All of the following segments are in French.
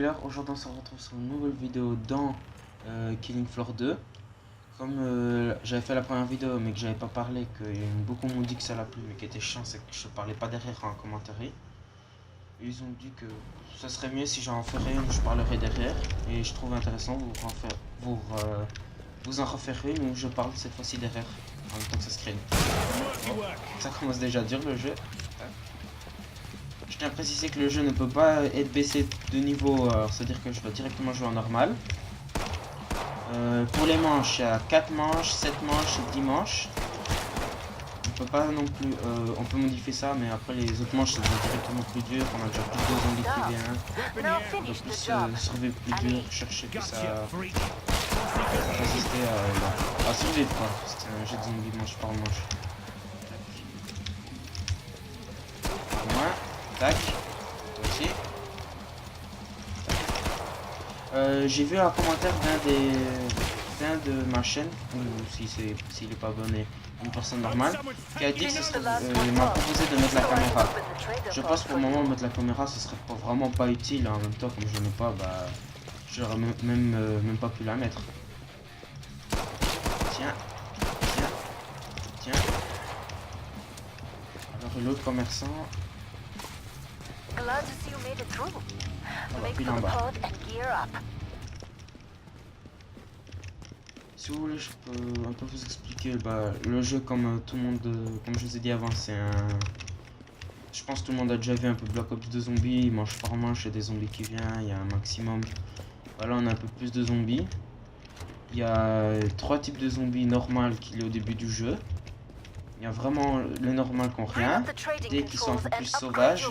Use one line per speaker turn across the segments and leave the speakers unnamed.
Killer. Aujourd'hui on se retrouve sur une nouvelle vidéo dans Killing Floor 2. Comme j'avais fait la première vidéo mais que j'avais pas parlé, que beaucoup m'ont dit que ça l'a plu mais qui était chiant, c'est que je parlais pas derrière en commentaire. Et ils ont dit que ça serait mieux si j'en ferais une, je parlerais derrière. Et je trouve intéressant vous en refaire une où je parle cette fois-ci derrière en même temps que ça screen. Bon, ça commence déjà dur le jeu. Je tiens à préciser que le jeu ne peut pas être baissé de niveau, c'est-à-dire que je dois directement jouer en normal. Pour les manches, il y a 4 manches, 7 manches et 10 manches. On peut pas non plus, on peut modifier ça, mais après les autres manches ça devient directement plus dur. On a déjà plus de zombies qui viennent. On doit plus survivre plus dur, chercher que ça résister à survivre quoi. C'est un jeu de zombies manche par manche. Moins, tac, toi aussi. J'ai vu un commentaire d'un de ma chaîne, ou s'il est pas abonné, une personne normale, qui a dit que il m'a proposé de mettre la caméra. Je pense pour le moment mettre la caméra ce serait vraiment pas utile, en même temps comme je n'en ai pas, bah j'aurais même pas pu la mettre. Tiens, tiens, tiens. Alors l'autre commerçant. Voilà, puis en bas. Si vous voulez, je peux un peu vous expliquer le jeu comme tout le monde, comme je vous ai dit avant, c'est un... Je pense que tout le monde a déjà vu un peu Black Ops 2 zombies, manche par manche, il y a des zombies qui viennent, il y a un maximum. Voilà, on a un peu plus de zombies. Il y a 3 types de zombies normales qu'il y a au début du jeu. Il y a vraiment les normales qui n'ont rien, des qui sont un peu plus sauvages.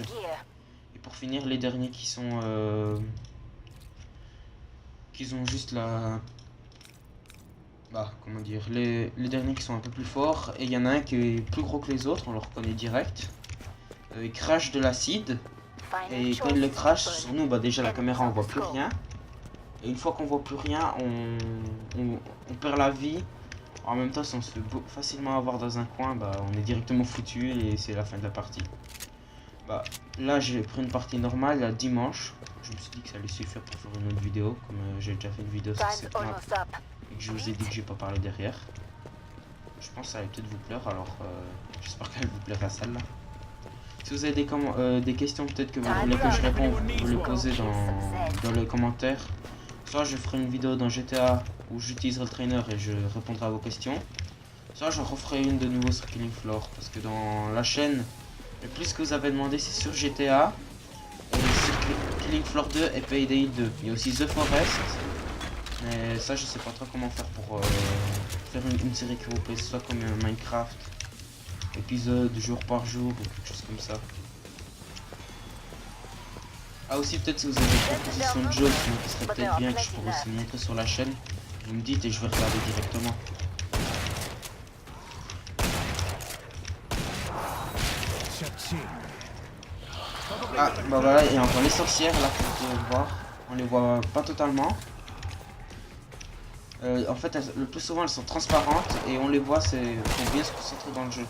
Et pour finir, les derniers qui sont... qui ont juste la... comment dire, les derniers qui sont un peu plus forts, et il y en a un qui est plus gros que les autres, on le reconnaît direct. Il crache de l'acide, et quand il le crache sur nous, déjà la caméra on voit plus rien. Et une fois qu'on voit plus rien, on perd la vie. En même temps, si on se fait facilement avoir dans un coin, on est directement foutu et c'est la fin de la partie. Là j'ai pris une partie normale, il y a 10 manches. Je me suis dit que ça allait suffire pour faire une autre vidéo, comme j'ai déjà fait une vidéo sur cette map. Et que je vous ai dit que j'ai pas parlé derrière. Je pense que ça allait peut-être vous plaire, alors j'espère qu'elle vous plaira celle-là. Si vous avez des questions peut-être que vous voulez que je réponde, vous pouvez les poser dans les commentaires. Soit je ferai une vidéo dans GTA où j'utiliserai le trainer et je répondrai à vos questions. Soit je referai une de nouveau sur Killing Floor, parce que dans la chaîne, le plus que vous avez demandé c'est sur GTA, et sur Killing Floor 2 et Payday 2. Il y a aussi The Forest. Mais ça je sais pas trop comment faire pour faire une série qui vous plaît, soit comme Minecraft, épisode jour par jour ou quelque chose comme ça. Ah aussi peut-être si vous avez des propositions de jeux qui serait peut-être bien que je pourrais aussi montrer sur la chaîne, vous me dites et je vais regarder directement. Ah voilà, et encore les sorcières là que vous pouvez voir, on les voit pas totalement. En fait, le plus souvent elles sont transparentes et on les voit, c'est faut bien se concentrer dans le jeu.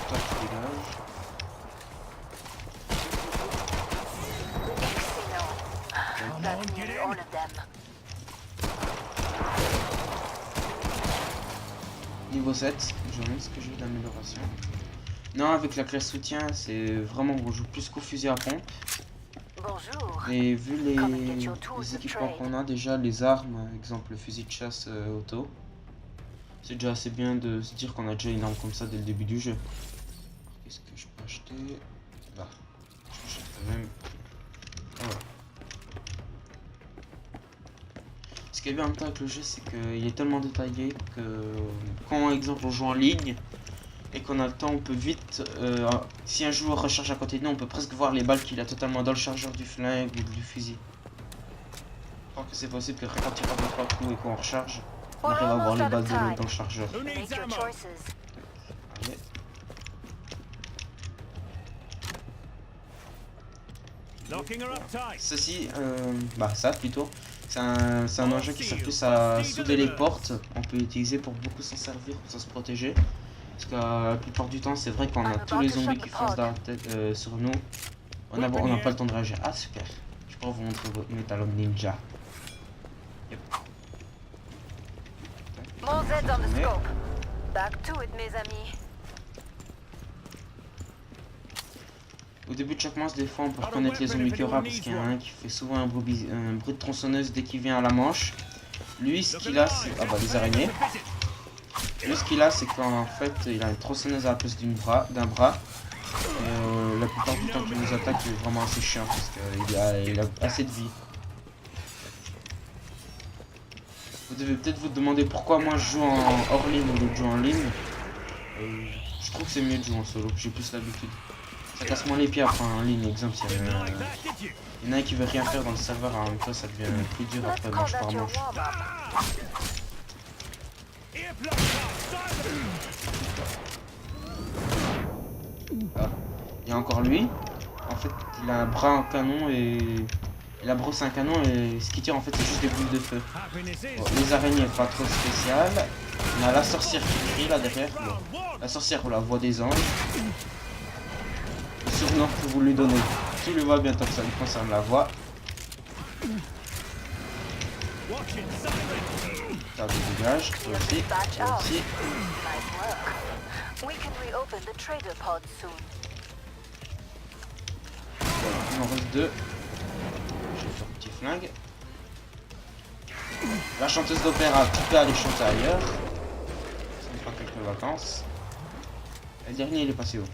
Toi tu dégages. Niveau 7, je vous montre ce que j'ai d'amélioration. Non, avec la classe soutien, c'est vraiment on joue plus qu'au fusil à pompe. Et vu les équipements qu'on a déjà, les armes, exemple le fusil de chasse auto, c'est déjà assez bien de se dire qu'on a déjà une arme comme ça dès le début du jeu. Qu'est-ce que je peux acheter? Je achète même. Voilà. Ce qui est bien en même temps avec le jeu, c'est qu'il est tellement détaillé que quand, exemple, on joue en ligne et qu'on a le temps, on peut vite, si un joueur recharge à côté de nous, on peut presque voir les balles qu'il a totalement dans le chargeur du flingue ou du fusil. Je crois que c'est possible que quand il part de coup et qu'on recharge, on arrive à voir les balles de l'autre dans le chargeur. Allez. Ceci, ça plutôt, c'est un engin qui sert plus à souder les portes. On peut l'utiliser pour beaucoup s'en servir, pour se protéger. Parce que la plupart du temps, c'est vrai qu'on a tous les zombies qui foncent dans la tête, sur nous. On n'a pas le temps de réagir. Ah super, je pour vous montrer votre Metal Ninja. Yep.
More Z on the scope. Back to it, mes amis.
Au début de chaque manche, des fois on peut reconnaître les zombies qu'il y aura parce qu'il y en a un qui fait souvent un bruit de tronçonneuse dès qu'il vient à la manche. Lui, ce qu'il a, c'est... Ah bah, les araignées. Lui, ce qu'il a, c'est qu'en fait, il a une tronçonneuse à la place d'un bras. La plupart du temps qu'il nous attaque, il est vraiment assez chiant parce qu'il a assez de vie. Vous devez peut-être vous demander pourquoi moi je joue en hors ligne au lieu de jouer en ligne. Je trouve que c'est mieux de jouer en solo, j'ai plus l'habitude. Ça casse moins les pieds après en ligne, exemple, s'il y en a un qui veut rien faire dans le serveur, en même temps ça devient plus dur après manche par manche. Ah. Il y a encore lui. En fait, il a un bras en canon et la brosse à un canon et ce qu'il tire en fait c'est juste des boules de feu. Bon, les araignées pas trop spéciales. On a la sorcière qui crie là derrière. Bon. La sorcière on la voit des anges. Le surnom que vous lui donnez. Tout lui va bien tant que ça lui concerne la voix. Ça dégage, toi aussi, toi aussi. Il en reste deux. J'ai fait un petit flingue. La chanteuse d'opéra qui peut aller chanter ailleurs. Ça me fera quelques vacances. Le dernier il est passé où?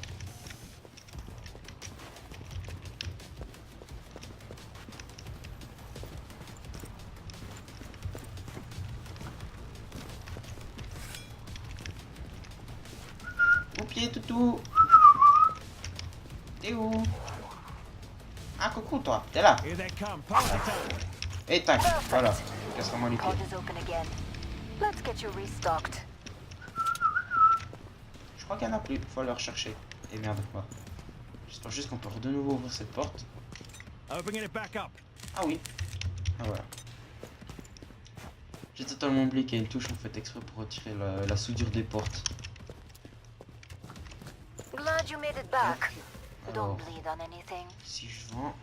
Au pied toutou. T'es où? Ah coucou toi, t'es là. Et tac, voilà. Casse-moi les pieds. Je crois qu'il n'y en a plus, faut aller rechercher. Et merde quoi. J'espère juste qu'on peut de nouveau ouvrir cette porte. Ah oui. Ah voilà. J'ai totalement oublié qu'il y a une touche en fait exprès pour retirer la soudure des portes. Alors, si je vends...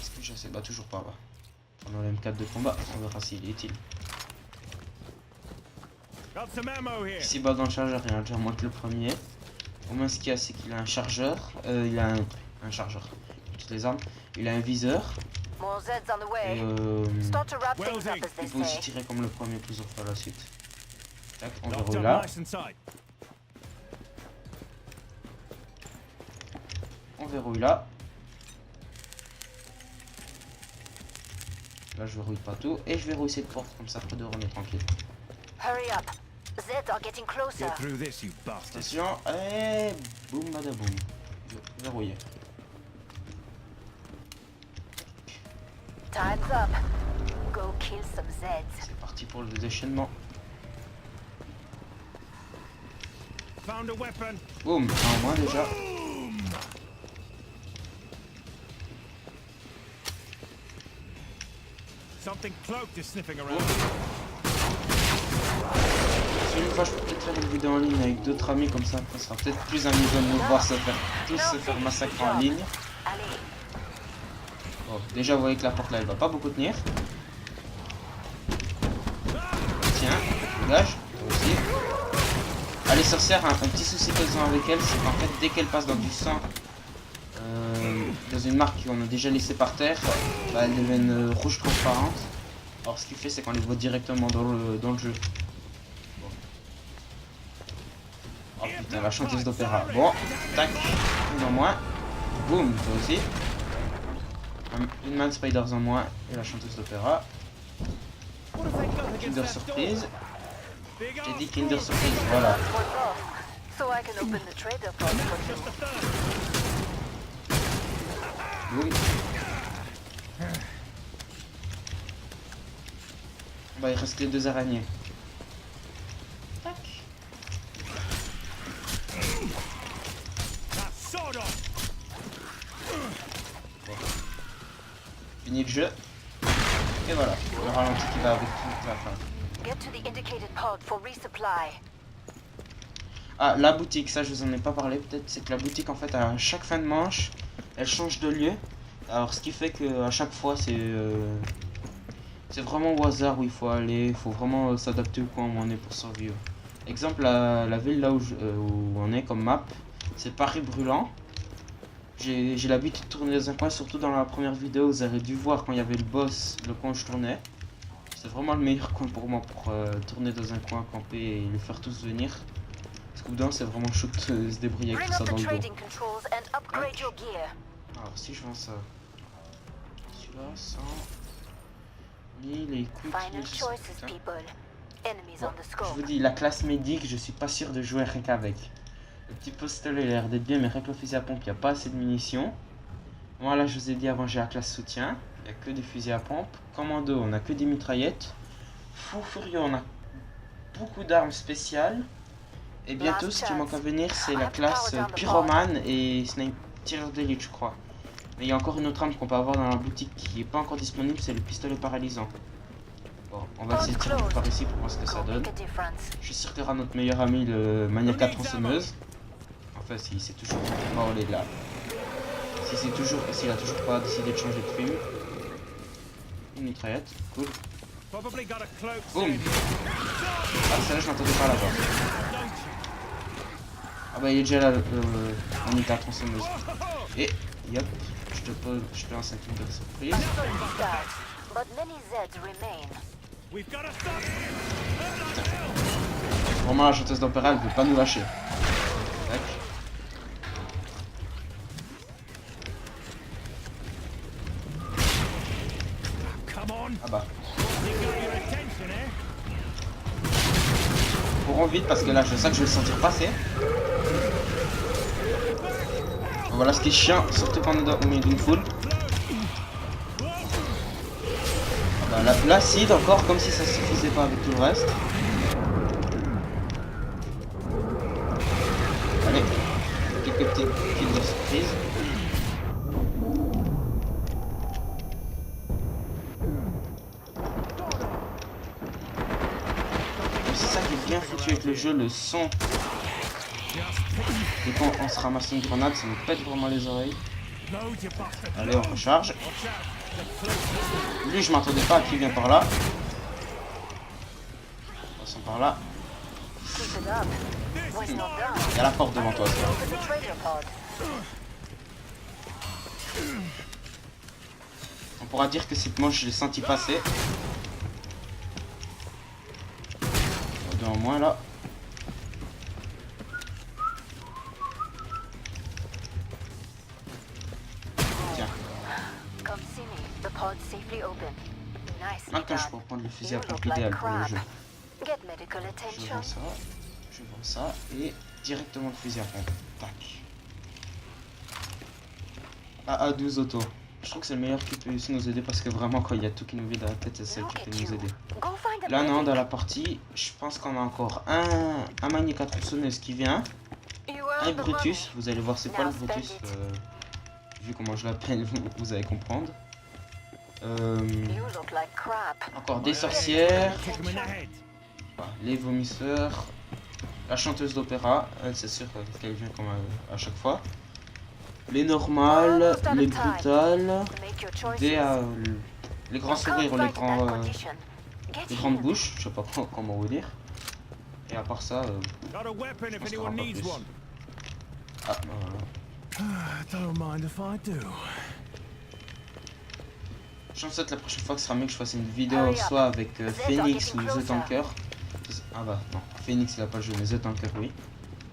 Est-ce que j'essaie? Bah toujours pas là. Pendant le M4 de combat, on verra s'il est utile. Ici bas dans le chargeur, il y en a déjà moins que le premier. Au moins ce qu'il y a c'est qu'il a un chargeur. Il a un chargeur. Toutes les armes. Il a un viseur. Et il peut aussi tirer comme le premier plusieurs fois à la suite. Tac, on verrouille là. On verrouille là. Là je verrouille pas tout. Et je verrouille cette porte comme ça après de on est tranquille. Attention, et boum badaboum. Verrouillé. C'est parti pour le déchaînement. Boum, un en moins déjà. Une fois je peux peut-être faire une vidéo en ligne avec d'autres amis comme ça sera peut-être plus amusant de nous voir tous se faire massacrer en ligne. Bon, déjà vous voyez que la porte là elle va pas beaucoup tenir. Tiens, dégage, toi aussi. Ah, les sorcières, un petit souci qu'elles ont avec elles, c'est qu'en fait dès qu'elles passent dans du sang, dans une marque qu'on a déjà laissée par terre, bah, elles deviennent rouges transparentes. Alors ce qui fait c'est qu'on les voit directement dans le jeu. Oh putain, la chanteuse d'opéra. Bon, tac, une en moins. Boum, toi aussi. Une main de spiders en moins et la chanteuse d'opéra. Kinder surprise. J'ai dit Kinder surprise, voilà. Boum. Bah il reste les deux araignées. Tac. Bon. Fini le jeu. Et voilà, le ralenti qui va avec toute la fin. Ah, la boutique, ça je vous en ai pas parlé peut-être, c'est que la boutique en fait à chaque fin de manche, elle change de lieu. Alors ce qui fait que à chaque fois c'est vraiment au hasard où il faut aller, il faut vraiment s'adapter au coin où on est pour survivre. Exemple, la ville là où on est comme map, c'est Paris brûlant. J'ai l'habitude de tourner dans un coin, surtout dans la première vidéo, vous avez dû voir quand il y avait le boss, le coin où je tournais. C'est vraiment le meilleur coin pour moi pour tourner dans un coin, camper et les faire tous venir. Parce que dedans c'est vraiment chaud de se débrouiller avec tout ça dans le dos. Alors si je vends ça, celui-là 100, 1000 et écoute, 1600. Bon, je vous dis, la classe médic, je suis pas sûr de jouer rien qu'avec. Le petit pistolet il a l'air d'être bien, mais rien que le fusil à pompe, il n'y a pas assez de munitions. Moi là, je vous ai dit avant, j'ai la classe soutien. Il n'y a que des fusils à pompe. Commando, on a que des mitraillettes. Fou furieux, on a beaucoup d'armes spéciales. Et bientôt, ce qui manque à venir, c'est la classe pyromane et sniper tireur d'élite, je crois. Mais il y a encore une autre arme qu'on peut avoir dans la boutique qui n'est pas encore disponible, c'est le pistolet paralysant. Bon, on va essayer de tirer par ici pour voir ce que ça donne. Je suis sûr qu'il y aura notre meilleur ami, le Maniac à tronçonneuse. Enfin, si c'est toujours pas au lait de là. S'il a toujours pas décidé de changer de film. Une mitraillette, cool. Boum. Ah, celle-là, je m'attendais pas à la voir. Ah bah, il est déjà là, le Maniac à tronçonneuse. Et, yep, je te lance un clip de surprise. Vraiment, la chanteuse d'opéra, elle veut pas nous lâcher. Tac. Ah bah. Courons vite parce que là, je sais que je vais le sentir passer. Voilà ce qui est chiant, surtout quand on est au milieu d'une foule. Ah bah, l'acide encore, comme si ça suffisait pas avec tout le reste. Allez, quelques petits kills de surprise. C'est ça qui est bien foutu avec le jeu, le son. Et quand on se ramasse une grenade, ça nous pète vraiment les oreilles. Allez, on recharge. Lui, je m'attendais pas à qui vient par là. Passons par là. Il y a la porte devant toi. On pourra dire que cette manche, je l'ai senti passer. Deux en moins là. Tiens. Maintenant, je peux reprendre le fusil à pompe idéal pour le jeu. Je vends ça et directement le fusil à pompe. Tac. AA12 auto. Je trouve que c'est le meilleur qui peut aussi nous aider parce que vraiment quand il y a tout qui nous vient dans la tête, c'est celle qui peut nous aider. Là non, dans la partie, je pense qu'on a encore un Maniac à tronçonneuse qui vient. Un Brutus, vous allez voir c'est quoi le Brutus. Vu comment je l'appelle, vous allez comprendre. Encore des sorcières. Les vomisseurs. La chanteuse d'opéra, elle c'est sûr qu'elle vient comme à chaque fois. Les normales, les brutales, les grands sourires, les grandes bouches, je sais pas comment vous dire. Et à part ça, je pense qu'il y aura pas plus. Ah, voilà. Je pense que la prochaine fois que ce sera mieux que je fasse une vidéo soit avec Phoenix ou The Tanker. Ah bah non, Phoenix il a pas joué mais The Tanker oui.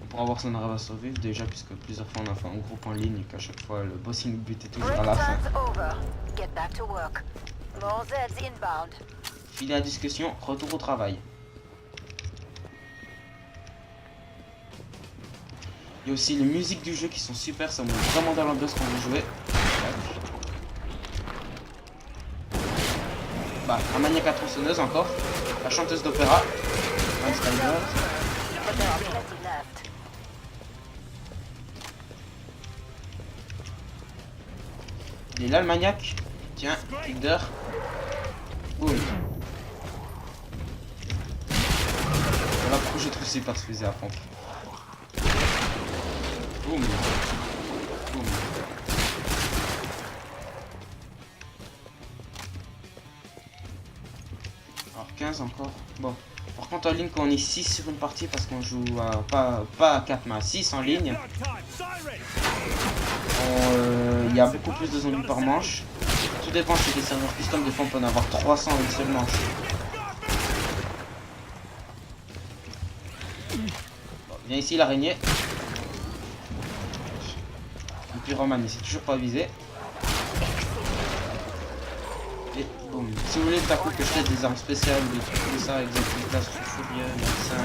On pourra voir si on arrive à survivre déjà puisque plusieurs fois on a fait un groupe en ligne et qu'à chaque fois le boss il nous butait toujours à la fin. Fini la discussion, retour au travail. Il y a aussi les musiques du jeu qui sont super, ça me met vraiment dans l'ambiance quand vous jouez. Bah, un Maniac à tronçonneuse encore, la chanteuse d'opéra, un Skyler. Il est là le maniaque. Tiens, Kinder. Boum. Voilà pourquoi j'ai trouvé par ce fusil à pompe. Boum. Boum. Alors 15 encore. Bon. Par contre en ligne quand on est 6 sur une partie parce qu'on joue à pas à 4 mais à 6 en ligne. Il y a beaucoup plus de zombies par manche. Tout dépend si des serveurs custom, des fois on peut en avoir 300 une seule manche. Bon, viens ici l'araignée. Le pyromane il s'est toujours pas visé. Et boum. Si vous voulez d'un coup que je fasse des armes spéciales, des trucs comme ça, exemple une classe furieux, médecin,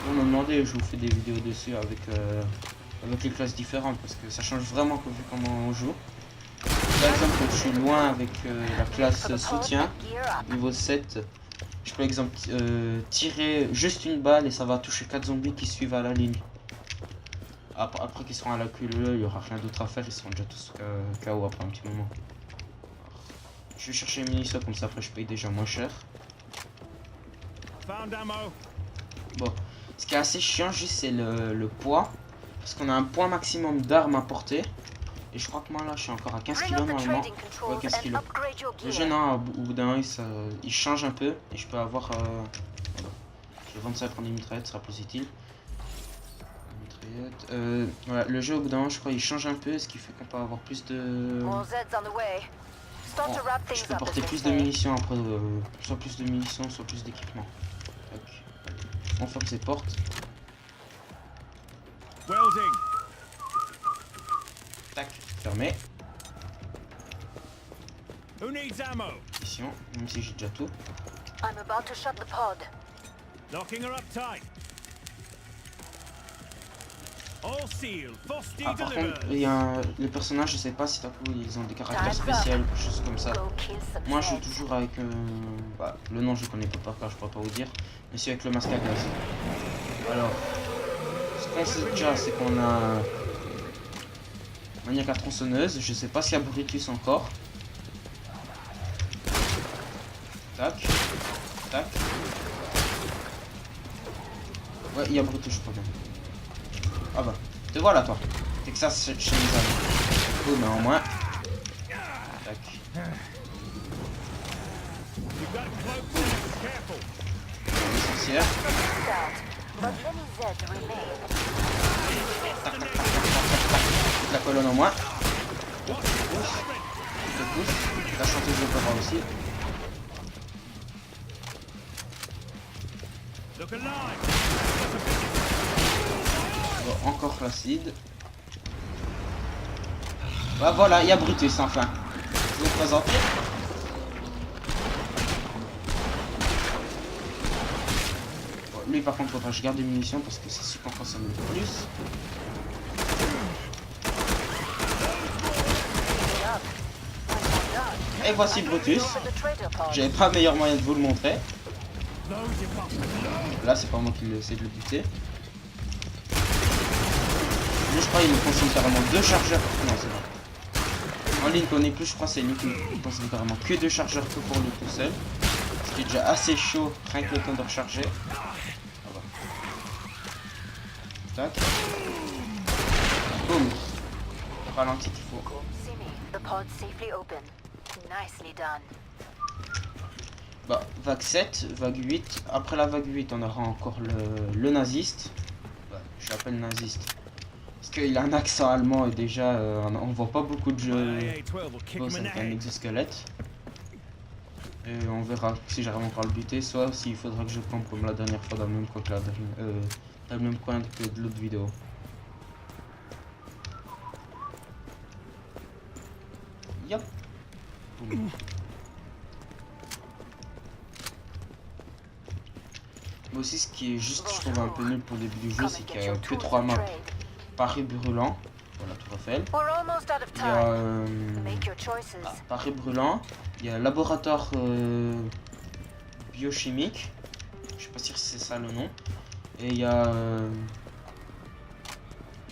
vous me demandez, je vous fais des vidéos dessus avec les classes différentes parce que ça change vraiment vu comment on joue. Par exemple quand je suis loin avec la classe soutien, niveau 7, je peux exemple tirer juste une balle et ça va toucher 4 zombies qui suivent à la ligne. Après qu'ils seront à la queue, il n'y aura rien d'autre à faire, ils seront déjà tous KO après un petit moment. Je vais chercher les munitions comme ça après je paye déjà moins cher. Bon, ce qui est assez chiant juste c'est le poids. Parce qu'on a un poids maximum d'armes à porter. Et je crois que moi là je suis encore à 15 kg normalement. Ouais 15 kg. Le jeu non, au bout d'un moment il change un peu. Et je peux avoir... Je vais vendre ça pour des mitraillettes, ce sera plus utile. Voilà, le jeu au bout d'un moment je crois il change un peu. Ce qui fait qu'on peut avoir plus de... Bon, je peux porter plus de munitions après, soit plus de munitions, soit plus d'équipement. On ferme ces portes. Tac, fermé. Mission, même si j'ai déjà tout. Ah, par contre, il y a les personnages, je sais pas si ils ont des caractères spéciaux ou quelque chose comme ça. Moi, je joue toujours avec le nom, je connais pas par cœur, je pourrais pas vous dire, mais c'est avec le masque à gaz. Alors, ce qu'on sait déjà, c'est qu'on a maniaque à tronçonneuse. Je sais pas s'il y a Brutus encore. Tac, tac. Ouais, il y a Brutus, je crois bien. Ah bah, te voilà toi. Texas Chainsaw. Oh mais en moins. Tac. L'essentiel. Tac, tac, tac, tac, tac, tac, tac. La colonne en moins. Je te pousse. La chanteuse de l'opéra aussi. Bon, encore l'acide. Bah voilà, il y a Brutus enfin. Je vous présente. Bon, lui par contre faudra que je garde des munitions parce que c'est ce qu'on consomme le plus. Et voici Brutus. J'avais pas meilleur moyen de vous le montrer. Là c'est pas moi qui essaie de le buter. Lui je crois il me consomme carrément 2 chargeurs. Non c'est bon. En ligne qu'on est plus je crois c'est lui qui me consomme carrément que 2 chargeurs que pour lui tout seul. Ce qui est déjà assez chaud rien que le temps de recharger. Ah bah. Tac. Boum. Ralenti qu'il faut. Bah, vague 7, vague 8. Après la vague 8, on aura encore le naziste. Ouais, je l'appelle naziste. Parce qu'il a un accent allemand et déjà, on voit pas beaucoup de jeux avec un exosquelette. Et on verra si j'arrive encore à le buter, soit s'il faudra que je campe comme la dernière fois dans le même coin que dans le même coin que de l'autre vidéo. Yep. Boum. Mais aussi ce qui est juste, je trouve un peu nul pour le début du jeu, c'est qu'il n'y a que 3 maps. Paris brûlant, voilà Tour Eiffel. Il y a Paris brûlant, il y a laboratoire biochimique, je sais pas si c'est ça le nom. Et il y a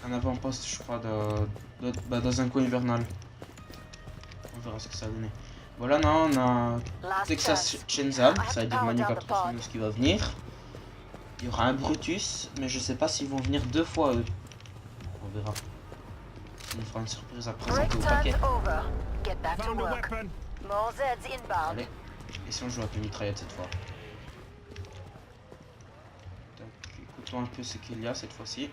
un avant-poste je crois dans un coin hivernal. On verra ce que ça a donné. Voilà, non, on a Texas Chainsaw, ça veut dire maniaque à tronçonneuse qui va venir. Il y aura un Brutus, mais je sais pas s'ils vont venir 2 fois eux. On verra. Ça nous fera une surprise à présenter au paquet. Allez, et si on joue avec une mitraillette cette fois. Écoutons un peu ce qu'il y a cette fois-ci.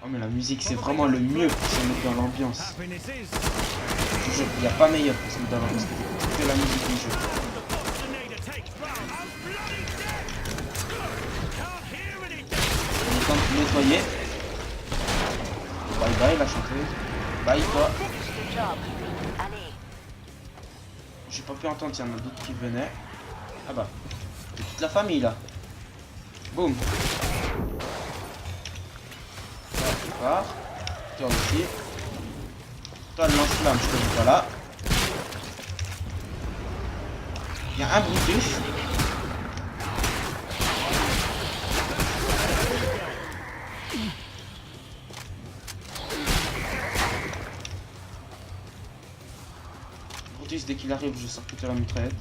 Oh mais la musique c'est vraiment le mieux pour se mettre dans l'ambiance. Il n'y a pas meilleur pour se mettre dans l'ambiance que la musique du jeu. On est temps de nettoyer. Bye bye la chanteuse. Bye toi. J'ai pas pu entendre, il y en a d'autres qui venaient. Ah bah, c'est toute la famille là. Boum. Là, tu pars. Toi aussi. Toi, le lance-flamme, je te dis pas là. Il y a un Brutus. Brutus, dès qu'il arrive, je sors toute la mitraillette.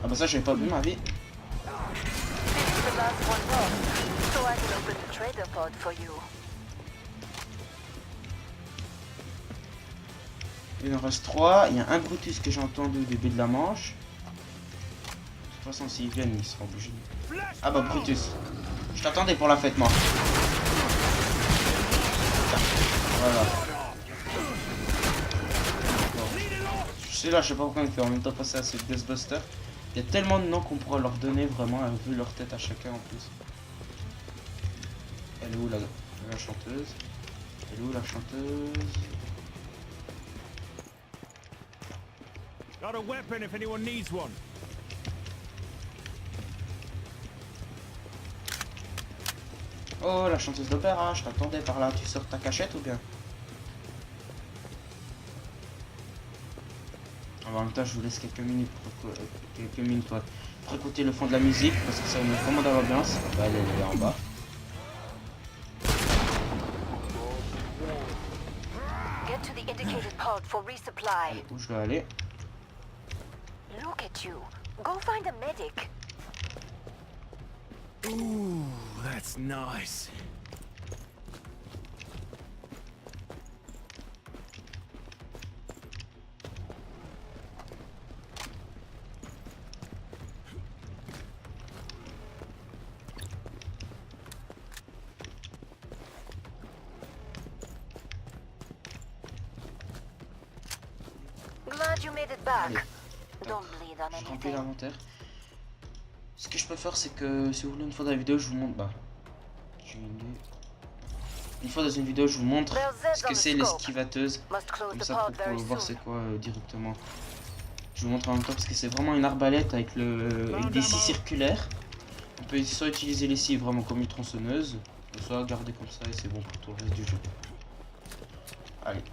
Ah bah ça, j'avais pas vu ma vie. Il en reste 3. Il y a un Brutus que j'ai entendu au début de la manche. De toute façon, s'ils viennent, ils seront obligés. Ah bah Brutus. Je t'attendais pour la fête, moi. Voilà. Je suis là, je sais pas pourquoi on fait en même temps passer à ce Ghostbuster. Il y a tellement de noms qu'on pourra leur donner vraiment, vu leur tête à chacun en plus. Elle est où la chanteuse? Elle est où la chanteuse?
Got a weapon if anyone needs one.
Oh, la chanteuse d'opéra, je t'attendais par là. Tu sors ta cachette ou bien? En même temps, je vous laisse quelques minutes pour écouter le fond de la musique parce que ça met vraiment dans l'ambiance. Bah, elle est en bas.
Get to the indicated pod for resupply.
Allez, où je dois aller?
Look at you. Go find a medic.
Ooh, that's nice.
Glad you made it back.
Allez.
Don't bleed on
Je remplis
anything.
l'inventaire. Ce que je peux faire, c'est que si vous voulez, une fois dans la vidéo, je vous montre. Bah, j'ai une idée. Une fois dans une vidéo, je vous montre ce que c'est l'esquivateuse.
Must close
Comme
the
ça,
pod
pour
very
voir
soon.
c'est quoi directement. Je vous montre en même temps parce que c'est vraiment une arbalète avec des scies circulaires. On peut soit utiliser les scies vraiment comme une tronçonneuse, soit garder comme ça et c'est bon pour tout le reste du jeu. Allez.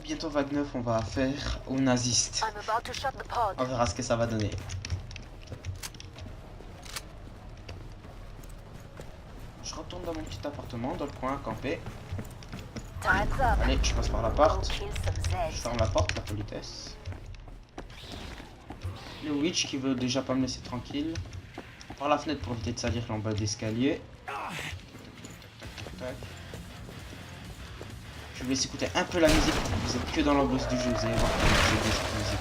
Bientôt vague 9, on va faire au naziste.
I'm about to shut the pod.
On verra ce que ça va donner. Je retourne dans mon petit appartement, dans le coin, camper.
Time's up.
Allez, je passe par la
Go
porte.
kill some
Je
Zeds.
ferme la porte, la politesse. Le witch qui veut déjà pas me laisser tranquille. Par la fenêtre pour éviter de salir l'en bas d'escalier. Tac, tac, tac. Je vous laisse écouter un peu la musique. Vous êtes que dans l'ambiance du jeu, vous allez voir comment c'est bien cette musique.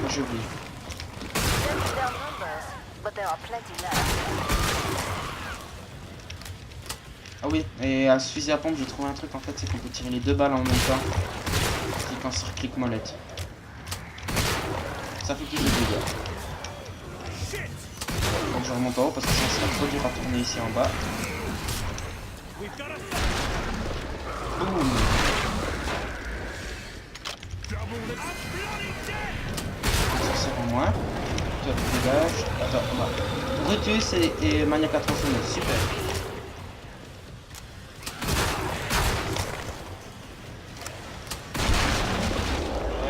Moi j'ai oublié.
Sending down numbers, but there are plenty left.
Ah oui, et à ce fusil à pompe, j'ai trouvé un truc en fait, c'est qu'on peut tirer les deux balles en même temps. Cliquant sur clic molette. Ça fait plus de dégâts. Donc je remonte en haut parce que ça sera trop dur à tourner ici en bas.
We've got a
Boum.
double the bloody dead.
Ça sert en moins. Toi tu dégages. Attends, on va. Brutus et Maniac à tronçonneuse, super.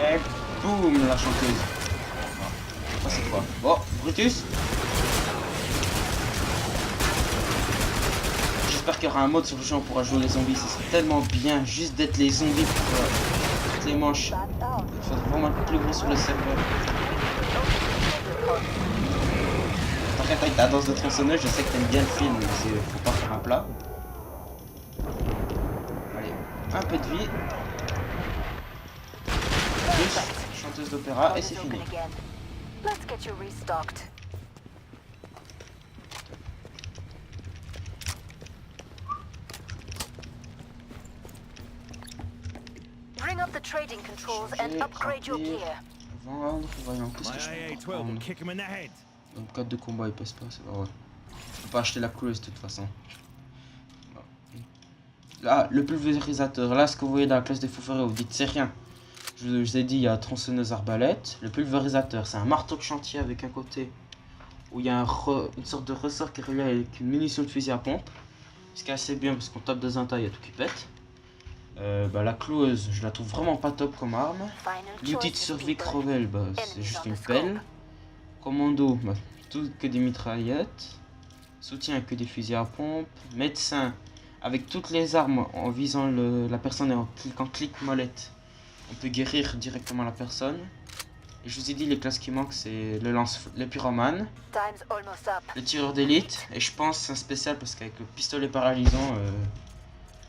Et boum, la chanteuse. Ah, c'est quoi? Bon, Brutus. j'espère qu'il y aura un mode sur le jeu, on pourra jouer les zombies. Ce serait tellement bien juste d'être les zombies pour toutes les manches. Il faudrait vraiment être plus gros sur le serveur. T'inquiète avec ta danse de tronçonneuse, je sais que t'aimes bien le film, mais faut pas faire un plat. Allez, un peu de vie. Plus chanteuse d'opéra et c'est fini.
Let's get you restocked. Bring up the trading controls and upgrade your gear.
Vendre, voyons, qu'est-ce que je
My
peux
AA-12 will
prendre?
kick him in the head.
Dans le cadre de combat, il pèse pas, c'est pas vrai. Je peux pas acheter la cruise de toute façon. Là, le pulvérisateur, là, ce que vous voyez dans la classe des fous furieux, vous dites c'est rien. Je vous ai dit, il y a tronçonneuse arbalète. Le pulvérisateur, c'est un marteau de chantier avec un côté où il y a une sorte de ressort qui est relié avec une munition de fusil à pompe. Ce qui est assez bien parce qu'on tape dans un tas, il y a tout qui pète. La cloueuse, je la trouve vraiment pas top comme arme. L'outil de survie Crowell, c'est juste une pelle. Commando, tout que des mitraillettes. Soutien que des fusils à pompe. Médecin, avec toutes les armes en visant la personne et en cliquant clic molette. On peut guérir directement la personne. Et je vous ai dit, les classes qui manquent, c'est le pyromane, le tireur d'élite. Et je pense c'est un spécial parce qu'avec le pistolet paralysant,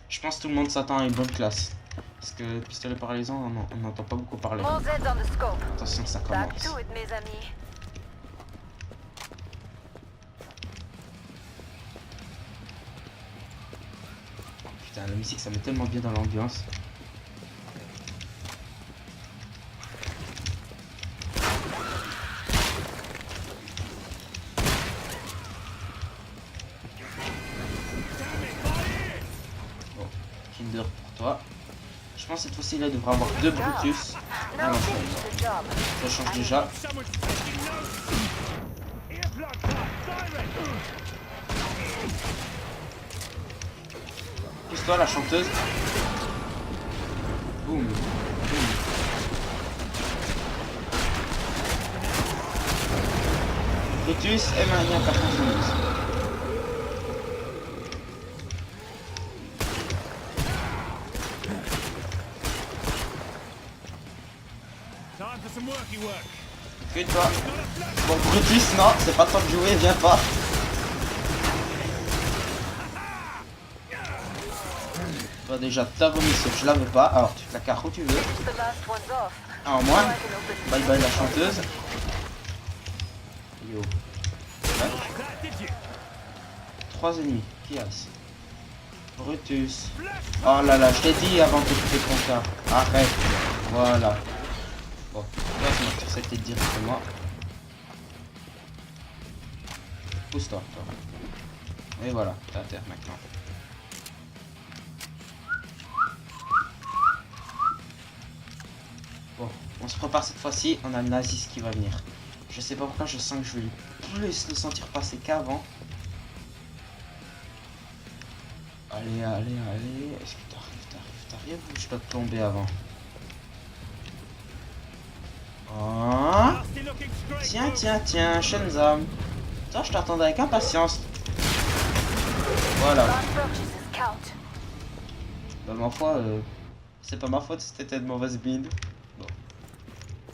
je pense que tout le monde s'attend à une bonne classe. Parce que le pistolet paralysant, on n'entend pas beaucoup parler. Attention, ça commence. Putain, la musique, ça met tellement bien dans l'ambiance. Kinder pour toi. Je pense que cette fois-ci là il devrait avoir 2 Brutus. Ah non, ça change déjà. Pousse-toi la chanteuse. Boum. Boum. Brutus et Mania par contre. Que toi. Bon, Brutus, non, c'est pas temps de jouer, viens pas. Toi déjà, ta remise, je la veux pas, alors tu te la carres où tu veux. Ah, en moins. Bye bye la chanteuse. Yo. Ouais. 3 ennemis, qui a-ce? Brutus. Oh là là, je t'ai dit avant que tu fais ton cas. Arrête. Voilà. Bon, là je vais cette tête directement. Pousse-toi, toi. Et voilà, t'es à terre maintenant. Bon, on se prépare cette fois-ci, on a le Nazis qui va venir. Je sais pas pourquoi je sens que je vais plus le sentir passer qu'avant. Allez, allez, allez. Est-ce que t'arrives ou je dois te tomber avant? Oh. Tiens, tiens, tiens, Shenzam. Toi, je t'attendais avec impatience. Voilà. Bah, ma foi, c'est pas ma faute si c'était de mauvaise binde. Bon.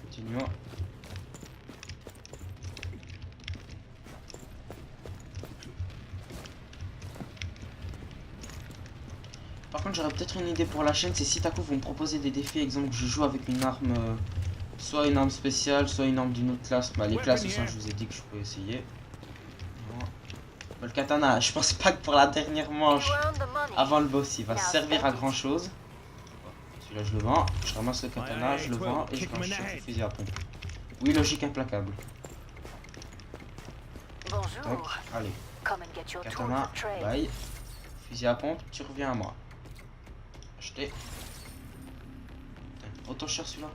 Continuons. Par contre, j'aurais peut-être une idée pour la chaîne, c'est si d'un coup vous me proposez des défis, exemple je joue avec une arme, soit une arme spéciale, soit une arme d'une autre classe. Bah les classes, ça, je vous ai dit que je pouvais essayer. Bah, le katana, je pense pas que pour la dernière manche, avant le boss, il va servir à grand chose. Celui-là je le vends, je ramasse le katana, je le vends et je range sur le fusil à pompe. Oui, logique implacable. Donc, allez. Katana, bye. Fusil à pompe, tu reviens à moi. Acheter. Autant cher celui-là.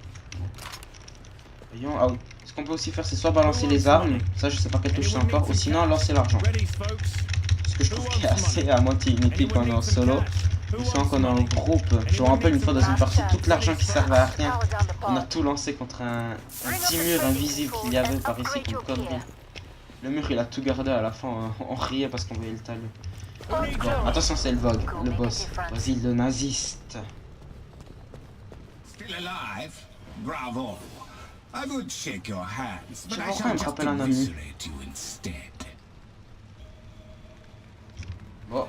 Voyons, ah oui. Ce qu'on peut aussi faire, c'est soit balancer les armes, ça je sais pas quelle touche c'est encore, ou sinon lancer l'argent. Ce que je trouve qu'il est assez à moitié inutile quand on est en solo. Ou soit quand on est en groupe. Je me rappelle une fois dans une partie, tout l'argent qui servait à rien, on a tout lancé contre un petit mur invisible qu'il y avait par ici, comme connerie. Le mur il a tout gardé à la fin, on riait parce qu'on voyait le talus. Bon, attention, c'est le Vogue, le boss. Vas-y, le naziste.
Still alive? Bravo. I would shake your hands, but
Je
I
vois
shall
me
just
rappelle un ami.
eviscerate you instead.
Bon.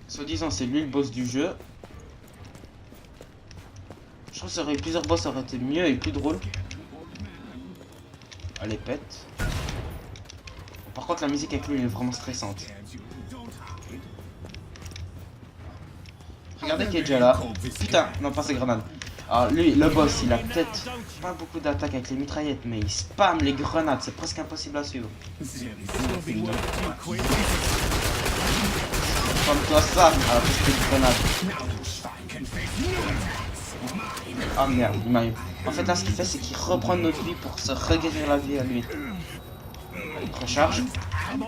Soi-disant, c'est lui le boss du jeu. Je trouve que ça aurait eu plusieurs boss, ça aurait été mieux et plus drôle. Allez, pète. Par contre, la musique avec lui, elle est vraiment stressante. Regardez qui est déjà là. Putain, non, pas ces grenades. Alors, lui, le boss, il a peut-être pas beaucoup d'attaques avec les mitraillettes, mais il spam les grenades, c'est presque impossible à suivre. Comme toi, ça, à la piste de grenade. Ah merde, il m'a eu. En fait, là, ce qu'il fait, c'est qu'il reprend notre vie pour se reguérir la vie à lui. Recharge.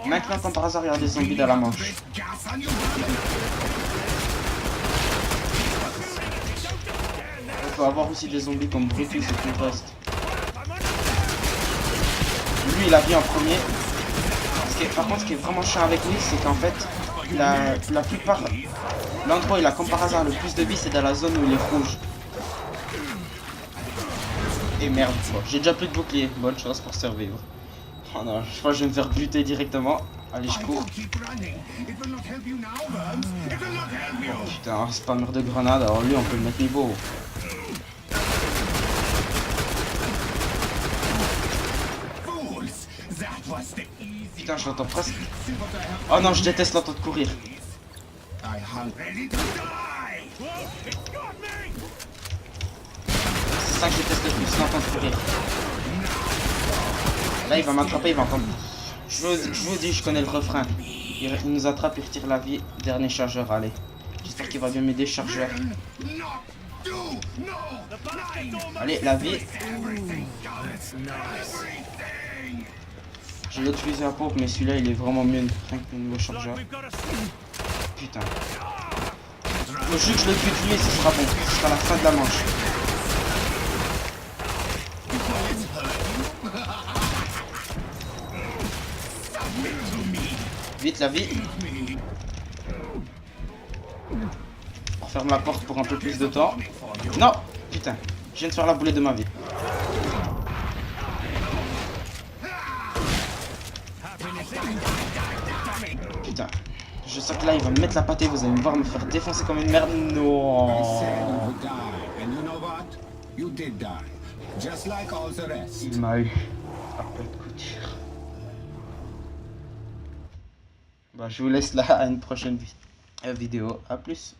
Maintenant, comme par hasard, il y a des zombies dans la manche. Il faut avoir aussi des zombies comme Brutus et tout le reste. Lui, il a vie en premier. Par contre, ce qui est vraiment chiant avec lui, c'est qu'en fait, la plupart... L'endroit où il a comme par hasard le plus de vie, c'est dans la zone où il est rouge. Et merde, bon, j'ai déjà plus de bouclier. Bonne chance pour survivre. Oh non, je crois que je vais me faire buter directement. Allez, je cours. Oh, putain, un spammer de grenade, alors lui, on peut le mettre niveau. Putain, je l'entends presque. Oh non, je déteste l'entendre courir. C'est ça que je déteste le plus, l'entendre courir. Là, il va m'attraper, il va entendre. Je vous dis, je connais le refrain. Il nous attrape, il retire la vie. Dernier chargeur, allez. J'espère qu'il va bien m'aider, chargeur. Allez, la vie. J'ai l'autre fusil à pompe, mais celui-là, il est vraiment mieux que le nouveau chargeur. Putain. Au jus que je le tue lui, ce sera bon. Ce sera la fin de la manche. Vite la vie. On referme la porte pour un peu plus de temps. Non. Putain. Je viens de faire la boulette de ma vie. Putain. Je sens que là il va me mettre la pâtée. Vous allez me voir me faire défoncer comme une merde. Non. Il m'a eu. Bah, je vous laisse là à une prochaine vidéo. À plus.